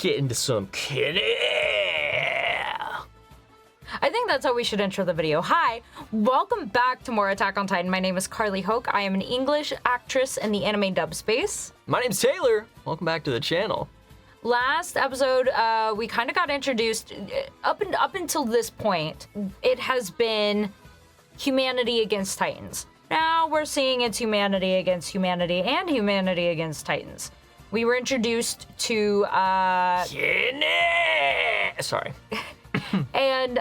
get into some kitty. I think that's how we should intro the video. Hi, welcome back to more Attack on Titan. My name is Karlii Hoke. I am an English actress in the anime dub space. My name's Taylor. Welcome back to the channel. Last episode, we kind of got introduced. Up until this point, it has been humanity against Titans. Now we're seeing it's humanity against humanity and humanity against Titans. We were introduced to Sorry. and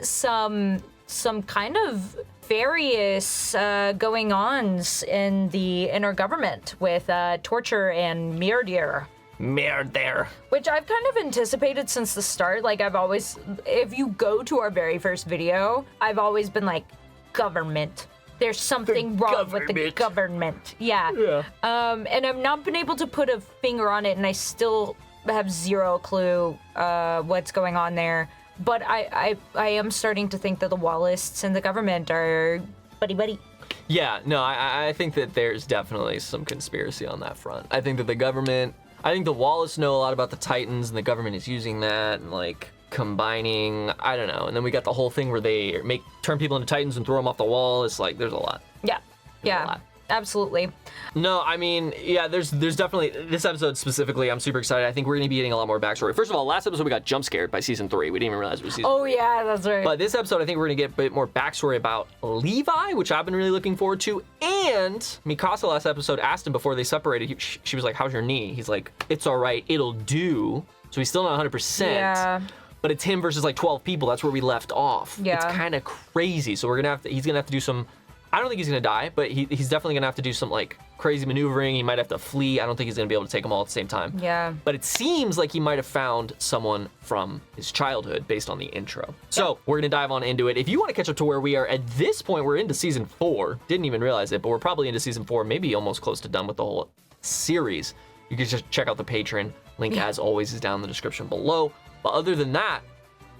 some kind of various going-ons in the inner government with torture and murder. Murder. Which I've kind of anticipated since the start. Like, I've always, if you go to our very first video, I've always been like, government. There's something wrong with the government. Yeah. And I've not been able to put a finger on it, and I still have zero clue what's going on there. But I am starting to think that the Wallists and the government are buddy-buddy. Yeah, no, I think that there's definitely some conspiracy on that front. I think that the government, I think the Wallace know a lot about the Titans, and the government is using that and like combining, I don't know. And then we got the whole thing where they turn people into Titans and throw them off the wall. It's like, there's a lot. Yeah, There's a lot. Absolutely. No, I mean, yeah, there's definitely, this episode specifically, I'm super excited. I think we're gonna be getting a lot more backstory. First of all, last episode we got jump scared by season 3. We didn't even realize it was season 3. Oh yeah, that's right. But this episode, I think we're gonna get a bit more backstory about Levi, which I've been really looking forward to. And Mikasa last episode asked him before they separated, she was like, how's your knee? He's like, it's all right, it'll do. So he's still not 100%. Yeah. But it's him versus like 12 people. That's where we left off. Yeah. It's kind of crazy. So he's gonna have to do some, I don't think he's gonna die, but he's definitely gonna have to do some like crazy maneuvering. He might have to flee. I don't think he's gonna be able to take them all at the same time. Yeah. But it seems like he might have found someone from his childhood based on the intro. So we're gonna dive on into it. If you wanna catch up to where we are at this point, we're into season 4. Didn't even realize it, but we're probably into season 4, maybe almost close to done with the whole series. You can just check out the Patreon. Link as always is down in the description below. But other than that,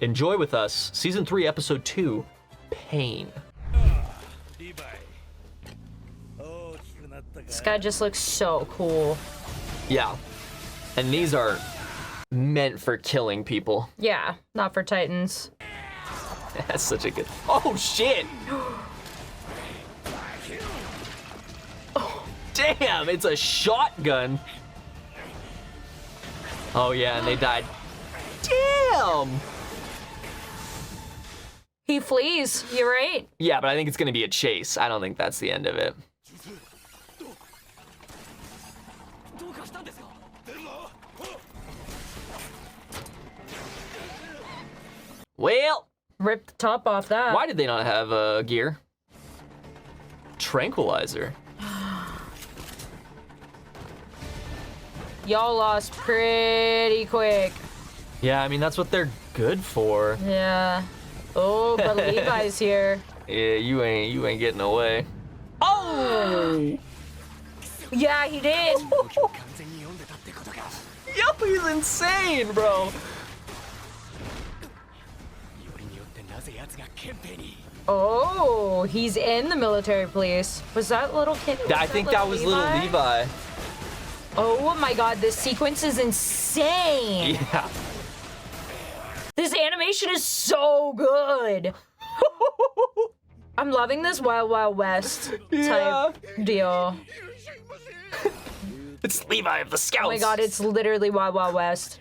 enjoy with us season 3, episode 2, Pain. This guy just looks so cool. Yeah, and these are meant for killing people. Yeah, not for Titans. That's such a good, oh shit! Oh, damn, it's a shotgun. Oh yeah, and they died. Damn! He flees, you're right. Yeah, but I think it's gonna be a chase. I don't think that's the end of it. Well, Rip the top off that. why did they not have gear? Tranquilizer. Y'all lost pretty quick. Yeah, I mean, that's what they're good for. Yeah. Oh, but Levi's here. Yeah, you ain't getting away. Oh! Yeah, he did. Yo, he's insane, bro. Oh, he's in the military police. Was that little kid? I think that was little Levi. Oh my god, this sequence is insane. Yeah. This animation is so good. I'm loving this Wild Wild West type deal. It's Levi of the Scouts. Oh my god, it's literally Wild Wild West.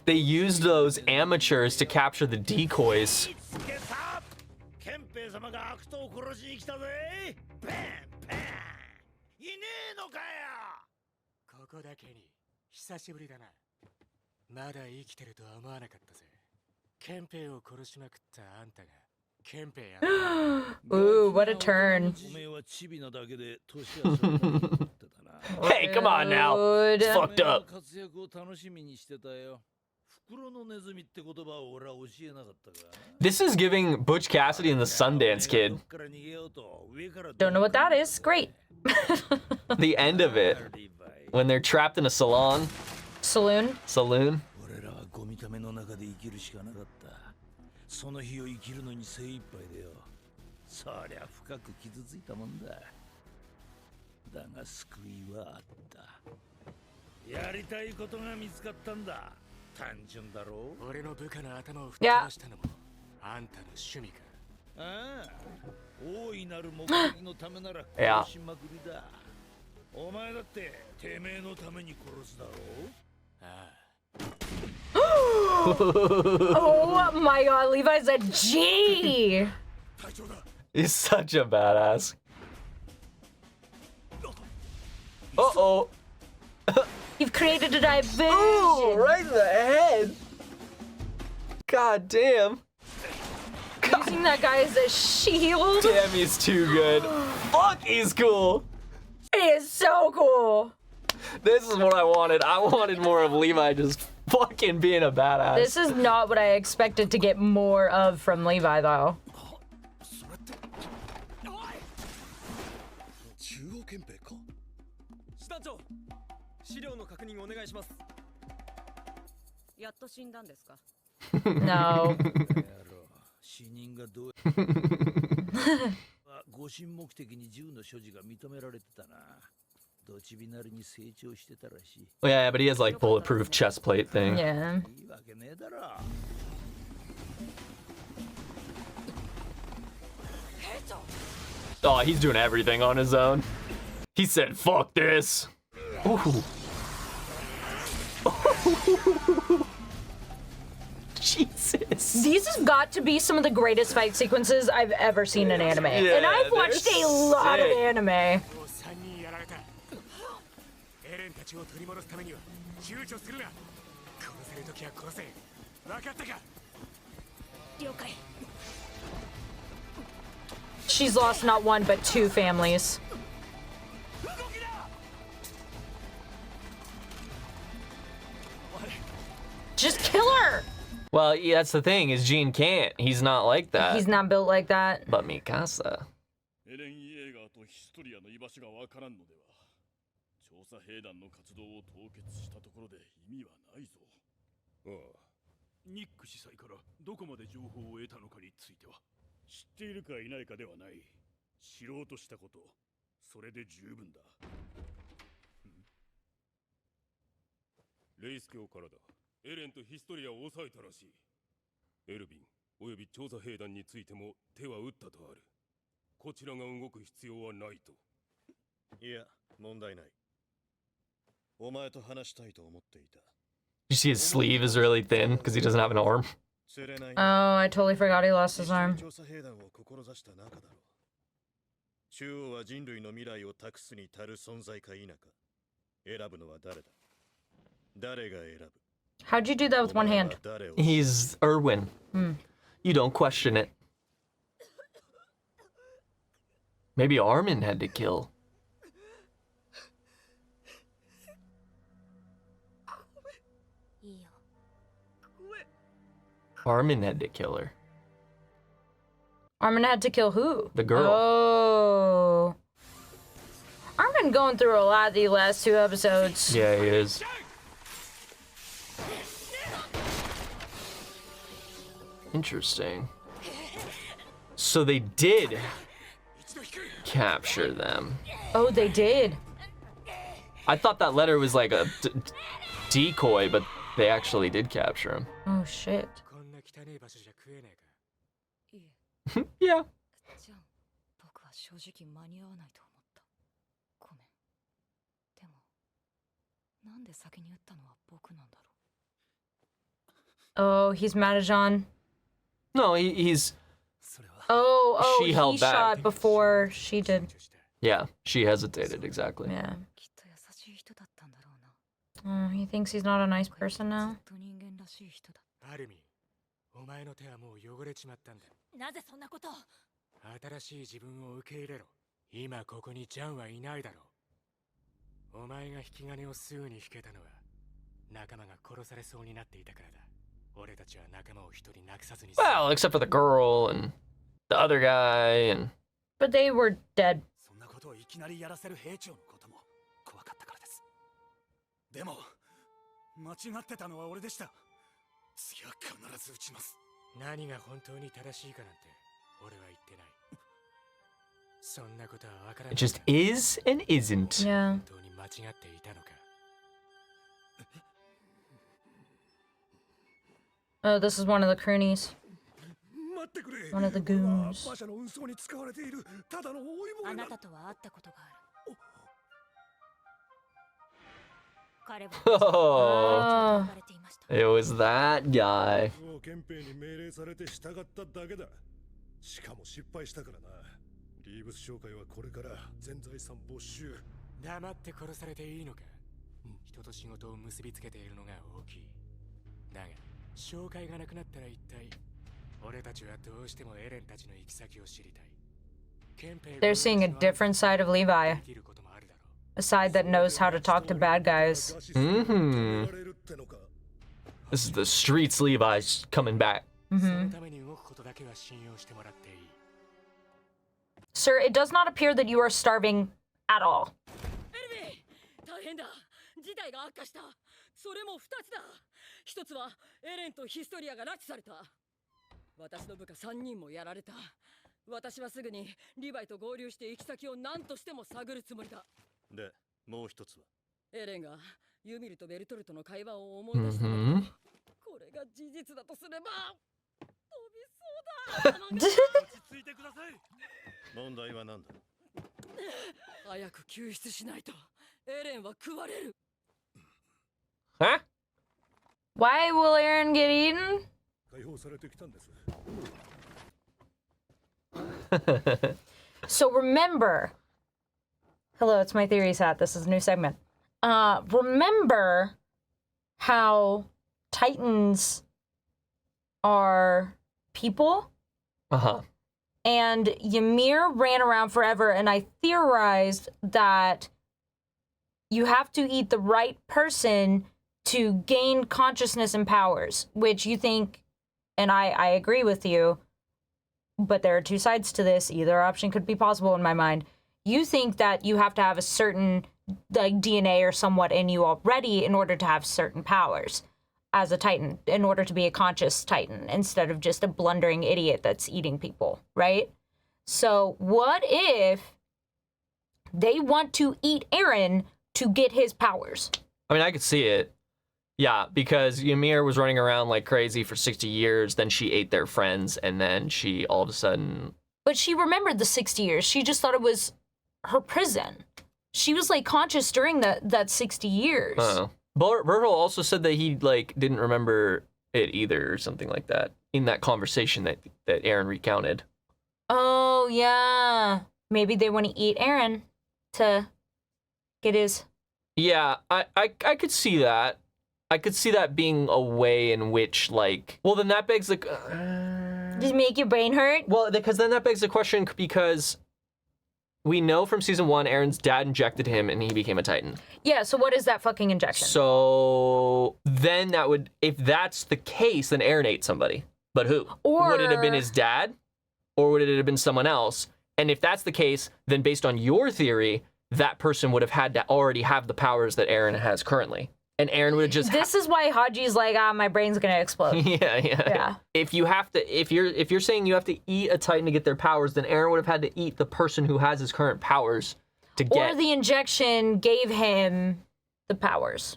They used those amateurs to capture the decoys. Ooh, what a turn. Hey, come on now. It's fucked up. This is giving Butch Cassidy and the Sundance Kid. Don't know what that is. Great. The end of it, when they're trapped in a salon. Saloon. Saloon. その日を生きるのに精一杯でよ。そりゃ深く傷ついたもんだ。だが救いはあった。やりたいことが見つかったんだ。単純だろう。俺の部下の頭を吹っ飛ばしたのもあんたの趣味か。ああ、大いなる目的のためなら殺しまくりだ。お前だっててめえのために殺すだろう。ああ。Oh my god, Levi's a G! He's such a badass. Uh-oh. You've created a diversion. Ooh, right in the head. God damn. Using that guy as a shield. Damn, he's too good. Fuck, he's cool. He is so cool. This is what I wanted. I wanted more of Levi just fucking being a badass. This is not what I expected to get more of from Levi, though. 中央憲兵か。師団長、資料の確認お願いします。やっと死んだんですか。No. 死人がどう護身目的に銃の所持が認められてたな。どちびなりに成長してたらしい。 Oh, yeah, but he has like bulletproof chest plate thing. Yeah. いいわけねえだろ。Oh, he's doing everything on his own. He said, fuck this. Ooh. Jesus. These have got to be some of the greatest fight sequences I've ever seen in anime. Yeah, And I've watched they're a lot of sick. anime. 3人やられた。エレンたちを取り戻すためには躊躇するな。殺せるときは殺せ。分かったか。了解。 She's lost not one, but two families. Just kill her! Well, yeah, that's the thing, is Gene can't. He's not like that. He's not built like that. But Mikasa. エレン・イエーガーとヒストリアの居場所がわからんのでは調査兵団の活動を凍結したところで意味はないぞ。ああ、ニック司祭からどこまで情報を得たのかについては知っているかいないかではない。知ろうとしたこと、それで十分だ。レイス教からだ。エレンとヒストリアを抑えたらしい。エルヴィンおよび調査兵団についても手は打ったとある。こちらが動く必要はないと。いや、問題ない。お前と話したいと思っていた。 You see his sleeve is really thin because he doesn't have an arm. 釣れない Oh, I totally forgot he lost his arm. 調査兵団を志した仲だろう。中央は人類の未来を託すに足る存在か否か。選ぶのは誰だ。誰が選ぶ。 How'd you do that with one hand? He's Erwin. You don't question it. Maybe Armin had to kill. Armin had to kill her. Armin had to kill who? The girl. Oh. Armin going through a lot the last two episodes. Yeah, he is. Interesting. So they did capture them. Oh, they did. I thought that letter was like a decoy, but they actually did capture him. Oh, shit. こんな汚い場所じゃ食えねえか。いえ、 Yeah. じゃあ僕は正直間に合わないと思った。ごめん。でも、なんで先に撃ったのは僕なんだろう。 Oh, he's mad at Jean. No, he's それは Oh, She he held back. shot before she did. 躊躇した。 yeah. She hesitated exactly. Yeah. きっと優しい人だったんだろうな。 Oh, he thinks he's not a nice person ず now. っと人間らしい人だ。アルミン、お前の手はもう汚れちまったんだ。なぜそんなことを。新しい自分を受け入れろ。今ここにジャンはいないだろう。お前が引き金をすぐに引けたのは仲間が殺されそうになっていたからだ。俺たちは仲間を一人なくさずに。 Well, except for the girl and the other guy and But they were dead. そんなことをいきなりやらせる兵長のことも怖かったからです。でも間違ってたのは俺でした。次は必ず撃ちます。何が本当に正しいかなんて俺は言ってない。そんなことはわからな it い。 just is and isn't. Yeah. 本当に間違っていたのか。Oh, this is one of the croonies. 待ってくれ。 One of the goons. 馬車の運送に使われているただの追いあ棒だ。なたとは会ったことがある。彼は Oh, 呼ばれていました。 it was that guy. 憲兵に命令されて従っただけだ。しかも失敗したからな。リーブス商会はこれから全財産没収。黙って殺されていいのか。人と仕事を結びつけているのが大きい。だが、紹介がなくなったら一体、俺たちはどうしてもエレンたちの行き先を知りたい。憲兵が They're seeing a different side of Levi. できることもあるだろう。 A side that knows how to talk to bad guys. Mm-hmm. This is the streets Levi's coming back. そのために動くことだけは信用してもらっていい。 Sir, it does not appear that you are starving at all. 大変だ。事態が悪化した。それも2つだ。1つはエレンとヒストリアが拉致された。私の部下3人もやられた。私はすぐにリヴァイと合流して行き先を何としても探るつもりだ。で、もう一つは。エレンがユミルとベルトルトの会話を思い出したのだ。 Mm-hmm. これが事実だとすれば飛びそうだ。落ち着いてください。問題は何だ。早く救出しないとエレンは食われる。 Huh? Why will Eren get eaten? 解放されてきたんです。 So remember, hello, it's my theories hat. This is a new segment. Remember how Titans are people? Uh-huh. And Ymir ran around forever, and I theorized that you have to eat the right person to gain consciousness and powers, which you think, and I agree with you, but there are two sides to this. Either option could be possible in my mind. You think that you have to have a certain like DNA or somewhat in you already in order to have certain powers as a Titan, in order to be a conscious Titan, instead of just a blundering idiot that's eating people, right? So what if they want to eat Eren to get his powers? I mean, I could see it. Yeah, because Ymir was running around like crazy for 60 years, then she ate their friends, and then she all of a sudden... But she remembered the 60 years. She just thought it was her prison. She was like conscious during that 60 years. Bertel also said that he like didn't remember it either or something like that in that conversation that Eren recounted. Oh, yeah. Maybe they want to eat Eren to get his... Yeah, I could see that. I could see that being a way in which, like... Well, then that begs the... Does it make your brain hurt? Well, because then that begs the question, because we know from season 1, Eren's dad injected him and he became a Titan. Yeah, so what is that fucking injection? So then that would... If that's the case, then Eren ate somebody. But who? Or... Would it have been his dad? Or would it have been someone else? And if that's the case, then based on your theory, that person would have had to already have the powers that Eren has currently. And Eren would just... This is why Haji's like, my brain's gonna explode. Yeah. If you have to, if you're saying you have to eat a Titan to get their powers, then Eren would have had to eat the person who has his current powers to get... Or the injection gave him the powers.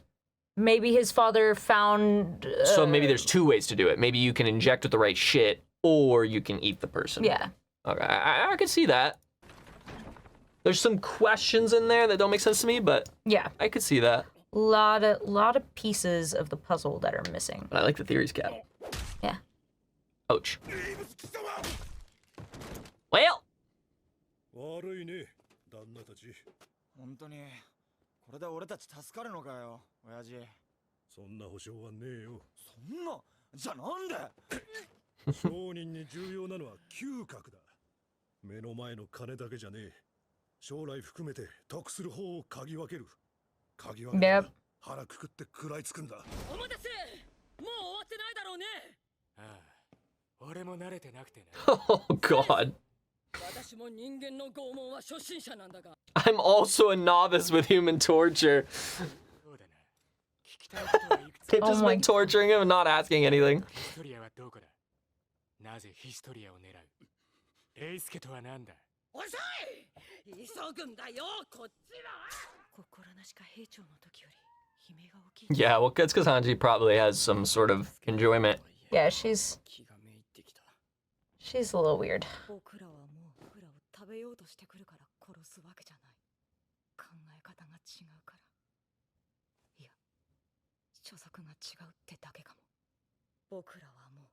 Maybe his father found... So maybe there's two ways to do it. Maybe you can inject with the right shit, or you can eat the person. Yeah. Okay, I could see that. There's some questions in there that don't make sense to me, but yeah, I could see that. Lot of pieces of the puzzle that are missing. But I like the theories, Cat. Yeah. Ouch. Well. 悪いね、旦那たち。本当にこれで俺たち助かるのかよ、親父。そんな保証はねえよ。そんな、じゃあなんで？商人に重要なのは嗅覚だ。目の前の金だけじゃねえ。将来含めて得する方を嗅ぎ分ける。嗅ぎ分けたら腹くくって食らいつくんだ。お待たせ。もう終わってないだろうね。ああ、俺も慣れてなくてね。Oh God. 私も人間の拷問は初心者なんだが。I'm also a novice with human torture. They've just been torturing him and not asking anything. ヒストリアはどこだ？なぜヒストリアを狙う？レイスケとはなんだ？遅い！急ぐんだよ、こっちは。心なしか兵長の時より悲鳴が大きい。 Yeah, well, it's because Hanji probably has some sort of enjoyment Yeah, she's 気がめいってきた。 a little weird. 僕らはもう僕らを食べようとしてくるから殺すわけじゃない。考え方が違うから。いや、所属が違うってだけかも。僕らはも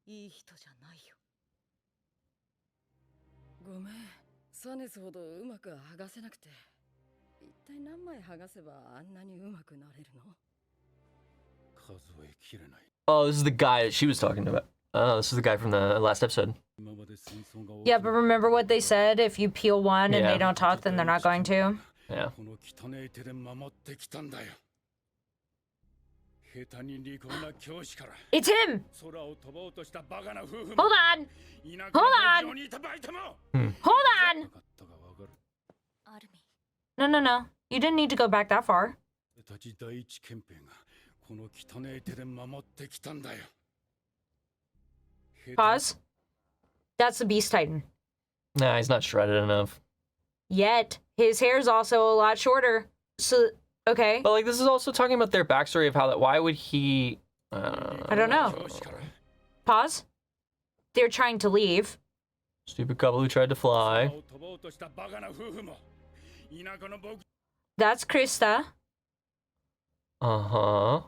ういい人じゃないよ。ごめん、サネスほどうまく剥がせなくて。一体何枚剥がせばあんなにうまくなれるの？数えきれない。 Oh, this is the guy that she was talking about. Oh, this is the guy from the last episode. 今まで戦争が起き Yeah, but remember what they said? If you peel one and Yeah. they don't talk, then they're not going to. Yeah. この汚い手で守ってきたんだよ。下手に利口な教師から It's him! 空を飛ぼうとしたバカな夫婦 Hold も on! 田舎 Hold の on 牧場にいたバイトも Hold な on! かったがわかる。アルミ。 No, no, no. You didn't need to go back that far. 俺たち第一憲兵がこの汚い手で守ってきたんだよ。 Pause. That's the Beast Titan. Nah, he's not shredded enough. Yet. His hair's also a lot shorter. So, okay. But like, this is also talking about their backstory of how that. Why would he? I don't know. 教師から Pause. They're trying to leave. Stupid couple who tried to 空 fly. を飛ぼうとしたバカな夫婦も田舎の牧 That's Krista. Uh huh.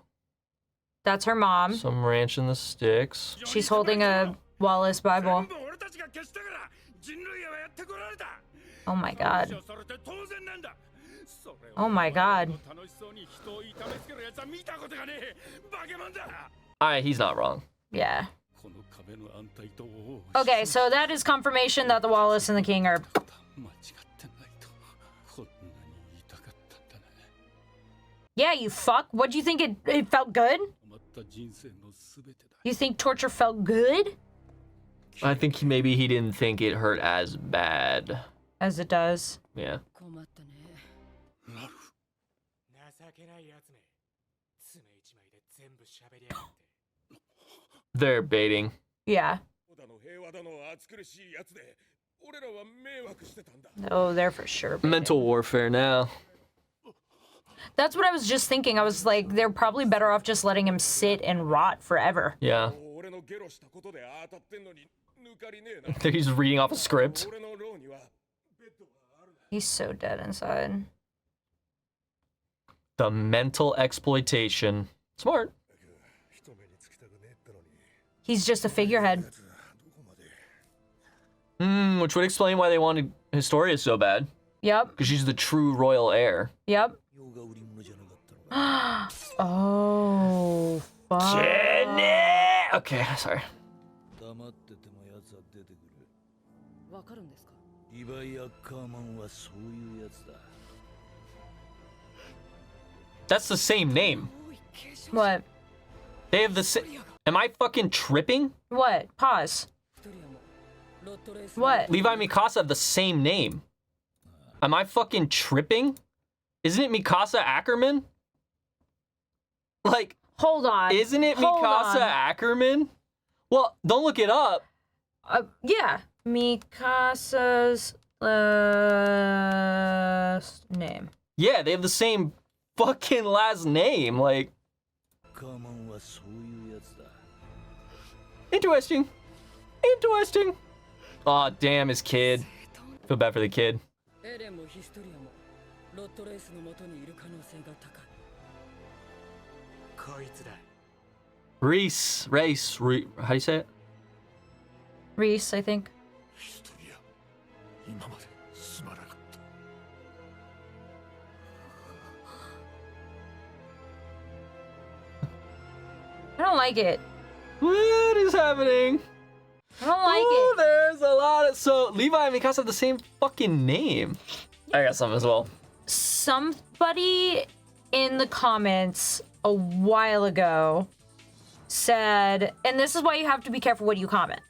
That's her mom. Some ranch in the sticks. 場に She's holding a Wallace 全 Bible. 部俺たちが消したから人類はやってこられた。 Oh my god. それで当然なんだ。それを Oh my god. 楽しそうに人を痛めつけるやつは見たことがねえ。化け物だ。 Alright, he's not wrong. Yeah. この壁の安泰とを Okay, so that is confirmation that the Wallace and the King are... 間違ってないとこんなに言いたかったんだね。 Yeah, you fuck. What do you think it felt good? 止まった人生のすべてだ。 You think torture felt good? I think maybe he didn't think it hurt as bad. As it does. Yeah. 困ったね。ラルフ。情けないやつめ。爪一枚で全部喋りやがって。 They're baiting. Yeah. だの平和だの暑苦しいやつで俺らは迷惑してたんだ。 Oh, they're for sure. Mental warfare now. That's what I was just thinking. I was like, they're probably better off just letting him sit and rot forever. Yeah. 俺のゲロしたことで当たってんのに抜かりねえな。 He's reading off a script. 俺の牢にはベッドがある。 He's so dead inside. The mental exploitation. Smart. 人目につきたくねえってのに He's just a figurehead. どこまで Which would explain why they wanted Historia so bad. Yep. Because she's the true royal heir. Yep. 用が売り物じゃなかったのか Oh, fuck. Okay, sorry. 黙ってても奴は出てくる。わかるんですか？リヴァイ・アッカーマンはそういうやつだ。 That's the same name. What? They have the same. Am I fucking tripping? What? Pause. ヒトリアもロットレース What? Levi and Mikasa have the same name. Am I fucking tripping? Isn't it Mikasa Ackerman? Like, Hold on. isn't it Hold Mikasa on. Ackerman? Well, don't look it up. Yeah. Mikasa's last name. Yeah, they have the same fucking last name. Like, アッカーマンはそういうやつだ。 interesting. Interesting. Aw, damn his kid. Feel bad for the kid. エレンもヒストリアもロットレースの元にいる可能性が高い。こいつだ。 Reese. How do you say it? Reese, I think. ヒストリア今まですまなかった。 I don't like it. What is happening? I don't like Ooh, it. there's a lot of... So, Levi and Mikasa have the same fucking name. I got some as well. Somebody in the comments a while ago said, and this is why you have to be careful what you comment.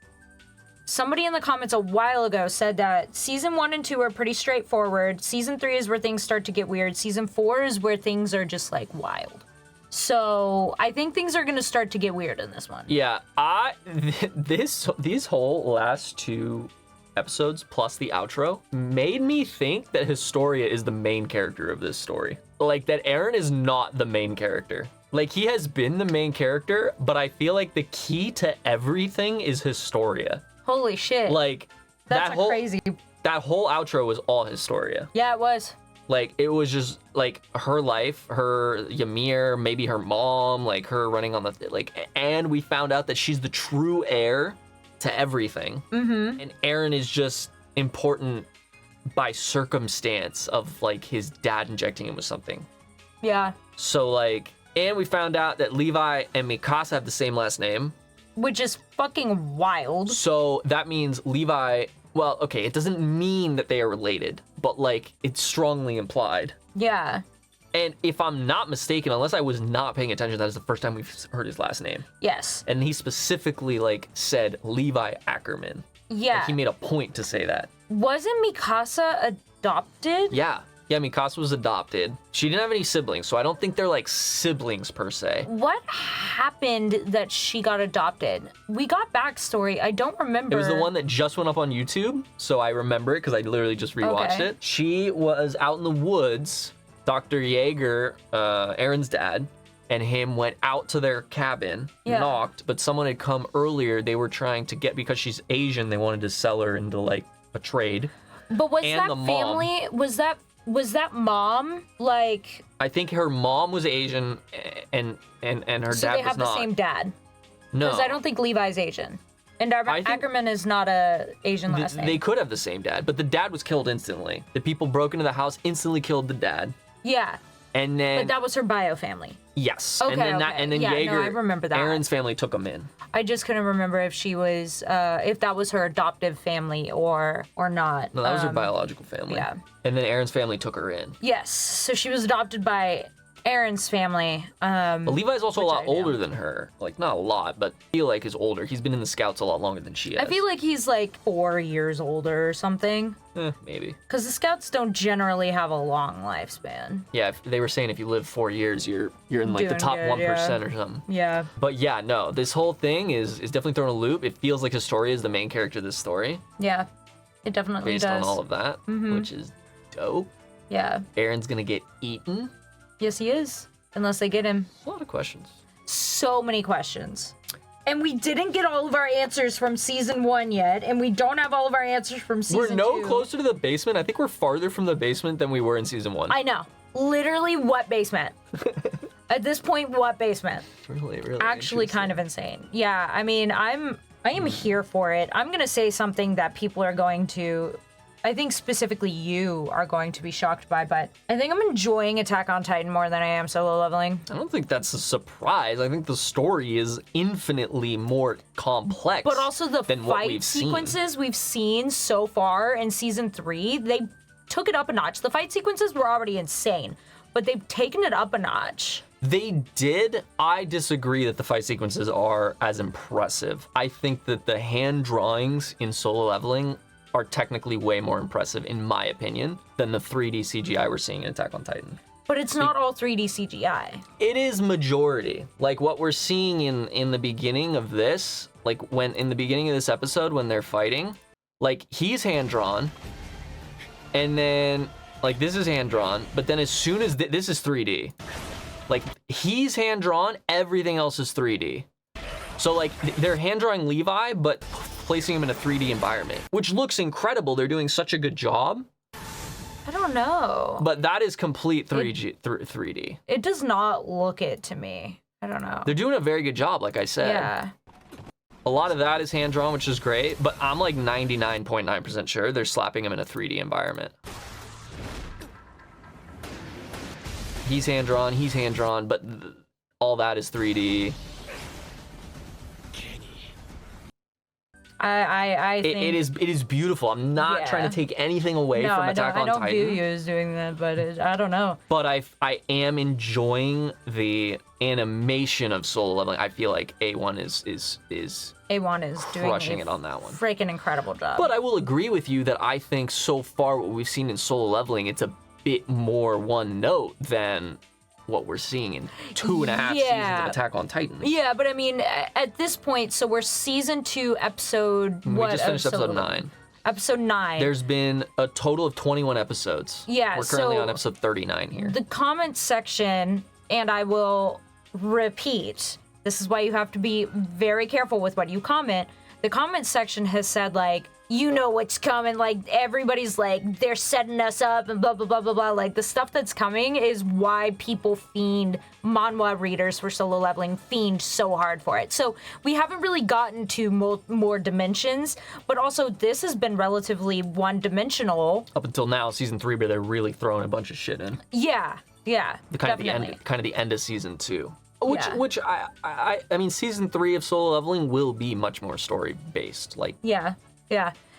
Somebody in the comments a while ago said that season 1 and 2 are pretty straightforward. Season 3 is where things start to get weird. Season 4 is where things are just like wild. So I think things are gonna start to get weird in this one. Yeah, these whole last 2 episodes plus the outro made me think that Historia is the main character of this story. Like that Eren is not the main character. Like, he has been the main character, but I feel like the key to everything is Historia. Holy shit. Like, That's crazy. That whole outro was all Historia. Yeah, it was. Like, it was just, like, her life, her Ymir, maybe her mom, like, her running on the, and we found out that she's the true heir to everything. Mm-hmm. And Eren is just important by circumstance of, like, his dad injecting him with something. Yeah. So, like, and we found out that Levi and Mikasa have the same last name. Which is fucking wild. So that means Levi, well, okay, it doesn't mean that they are related, but, like, it's strongly implied. Yeah. And if I'm not mistaken, unless I was not paying attention, that is the first time we've heard his last name. Yes. And he specifically, like, said Levi Ackerman. Yeah. Like, he made a point to say that. Wasn't Mikasa adopted? Yeah. Yeah, Mikasa was adopted. She didn't have any siblings, so I don't think they're, like, siblings per se. What happened that she got adopted? We got backstory. I don't remember. It was the one that just went up on YouTube, so I remember it because I literally just rewatched it. She was out in the woods. Dr. Yeager, Eren's dad, and him went out to their cabin, knocked, but someone had come earlier. They were trying to get, because she's Asian, they wanted to sell her into, like, a trade. But was And that the mom. family, was that mom, like... I think her mom was Asian and her dad was not. So they have the same dad? No. Because I don't think Levi's Asian. And I think Ackerman is not a Asian last name. They could have the same dad, but the dad was killed instantly. The people broke into the house, instantly killed the dad. Yeah. And then... But that was her bio family. Yes. Okay, and then yeah, Yeager, no, I remember that. Eren's family took him in. I just couldn't remember if she was, if that was her adoptive family or not. No, that was her biological family. Yeah. And then Eren's family took her in. Yes, so she was adopted by Eren's family. But Levi's also a lot I know. older than her. Like, not a lot, but I feel like is older. He's been in the Scouts a lot longer than she has. I feel like he's like 4 years older or something. Maybe. Because the Scouts don't generally have a long lifespan. Yeah, they were saying if you live 4 years, you're in like the Doing top good, 1% yeah. or something. Yeah. But yeah, no, this whole thing is definitely throwing a loop. It feels like Historia is the main character of this story. Yeah. It definitely Based does. on all of that, which is dope. Yeah. Eren's gonna get eaten. Yes, he is. Unless they get him. A lot of questions. So many questions. And we didn't get all of our answers from season 1 yet, and we don't have all of our answers from season 2. We're no closer to the basement. I think we're farther from the basement than we were in season 1. I know. Literally, what basement? At this point, what basement? Really Actually kind of insane. Yeah, I mean, I am here for it. I'm gonna say something that people are going to, I think specifically you are going to be shocked by, but I think I'm enjoying Attack on Titan more than I am Solo Leveling. I don't think that's a surprise. I think the story is infinitely more complex. But also the than what fight we've seen. sequences we've seen so far in season 3, they took it up a notch. The fight sequences were already insane, but they've taken it up a notch. They did. I disagree that the fight sequences are as impressive. I think that the hand drawings in Solo Leveling are technically way more impressive, in my opinion, than the 3D CGI we're seeing in Attack on Titan. But it's not all 3D CGI. It is majority. Like what we're seeing in the beginning of this, like when in the beginning of this episode when they're fighting, like he's hand drawn, and then like this is hand drawn, but then as soon as this is 3D, like he's hand drawn, everything else is 3D. So like they're hand drawing Levi, but placing him in a 3D environment, which looks incredible. They're doing such a good job. I don't know. But that is complete 3D. It does not look it to me. I don't know. They're doing a very good job, like I said. Yeah. A lot of that is hand drawn, which is great, but I'm like 99.9% sure they're slapping him in a 3D environment. He's hand drawn, but all that is 3D. I think it is beautiful. I'm not trying to take anything away from Attack on Titan. I don't view you as doing that, but I don't know. But I am enjoying the animation of Solo Leveling. I feel like A1 is A1 is crushing doing it on that one. Freaking incredible job. But I will agree with you that I think so far what we've seen in Solo Leveling, it's a bit more one note than what we're seeing in 2.5 seasons of Attack on Titan. Yeah, but I mean, at this point, so we're season 2, episode We what? just finished episode 9. Episode 9. There's been a total of 21 episodes. Yeah, We're currently so on episode 39 here. The comment section, and I will repeat. This is why you have to be very careful with what you comment. The comment section has said, like, you know what's coming, like, everybody's like, they're setting us up and blah, blah, blah, blah, blah. Like, the stuff that's coming is why people fiend, manhwa readers for Solo Leveling fiend so hard for it. So we haven't really gotten to more dimensions, but also this has been relatively one-dimensional. Up until now, season 3, but they're really throwing a bunch of shit in. Yeah, Kind of the end of season 2. Which Yeah. I mean, season 3 of Solo Leveling will be much more story based. Like, Yeah.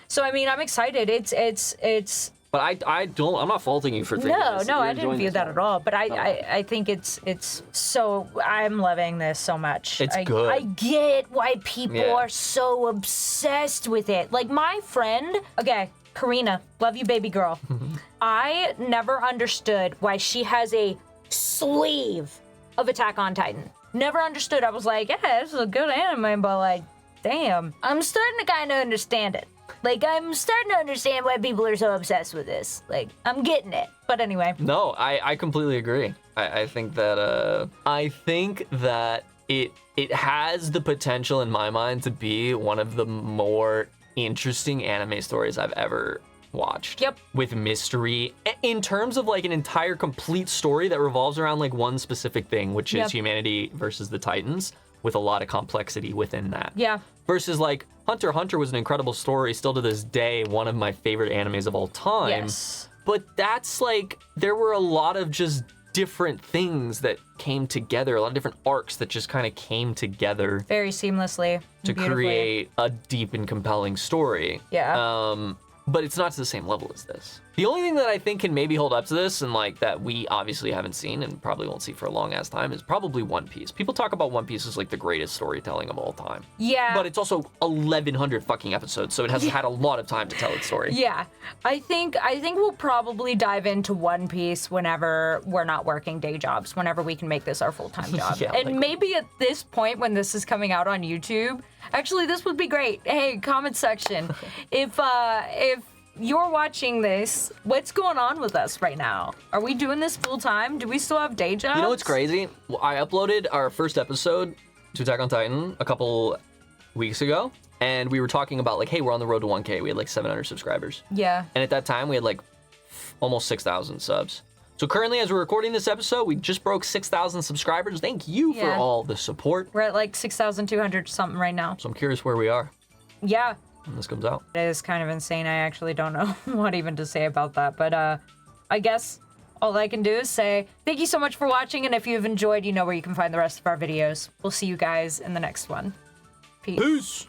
So I mean, I'm excited. It's. but I'm not faulting you for thinking this. No, You're I didn't enjoying view this that more. at all. But I think it's so. I'm loving this so much. It's good. I get why people Yeah. are so obsessed with it. Like my friend. Okay, Karina, love you, baby girl. I never understood why she has a sleeve of Attack on Titan. Never understood. I was like, yeah, this is a good anime, but like, damn. I'm starting to kind of understand it. Like, I'm starting to understand why people are so obsessed with this. Like, I'm getting it. But anyway. No, I completely agree. I think that it has the potential in my mind to be one of the more interesting anime stories I've ever watched. Yep. With mystery in terms of like an entire complete story that revolves around like one specific thing, which is Yep. humanity versus the Titans, with a lot of complexity within that. Yeah. Versus like Hunter x Hunter was an incredible story, still to this day one of my favorite animes of all time. Yes. But that's like, there were a lot of just different things that came together, a lot of different arcs that just kind of came together Very seamlessly. to beautifully. create a deep and compelling story. Yeah. But it's not to the same level as this. The only thing that I think can maybe hold up to this, and like that we obviously haven't seen and probably won't see for a long ass time, is probably One Piece. People talk about One Piece as like the greatest storytelling of all time. Yeah. But it's also 1,100 fucking episodes, so it hasn't had a lot of time to tell its story. Yeah, I think we'll probably dive into One Piece whenever we're not working day jobs, whenever we can make this our full-time job. Yeah, and like- maybe at this point when this is coming out on YouTube, actually this would be great. Hey, comment section. If you're watching this, what's going on with us right now? Are we doing this full-time? Do we still have day jobs? You know what's crazy? Well, I uploaded our first episode to Attack on Titan a couple weeks ago, and we were talking about like, hey, we're on the road to 1K. We had like 700 subscribers. Yeah. And at that time, we had like almost 6,000 subs. So currently, as we're recording this episode, we just broke 6,000 subscribers. Thank you for Yeah. all the support. We're at like 6,200 something right now. So I'm curious where we are Yeah. when this comes out. It is kind of insane. I actually don't know what even to say about that. But I guess all I can do is say thank you so much for watching. And if you've enjoyed, you know where you can find the rest of our videos. We'll see you guys in the next one. Peace. Peace!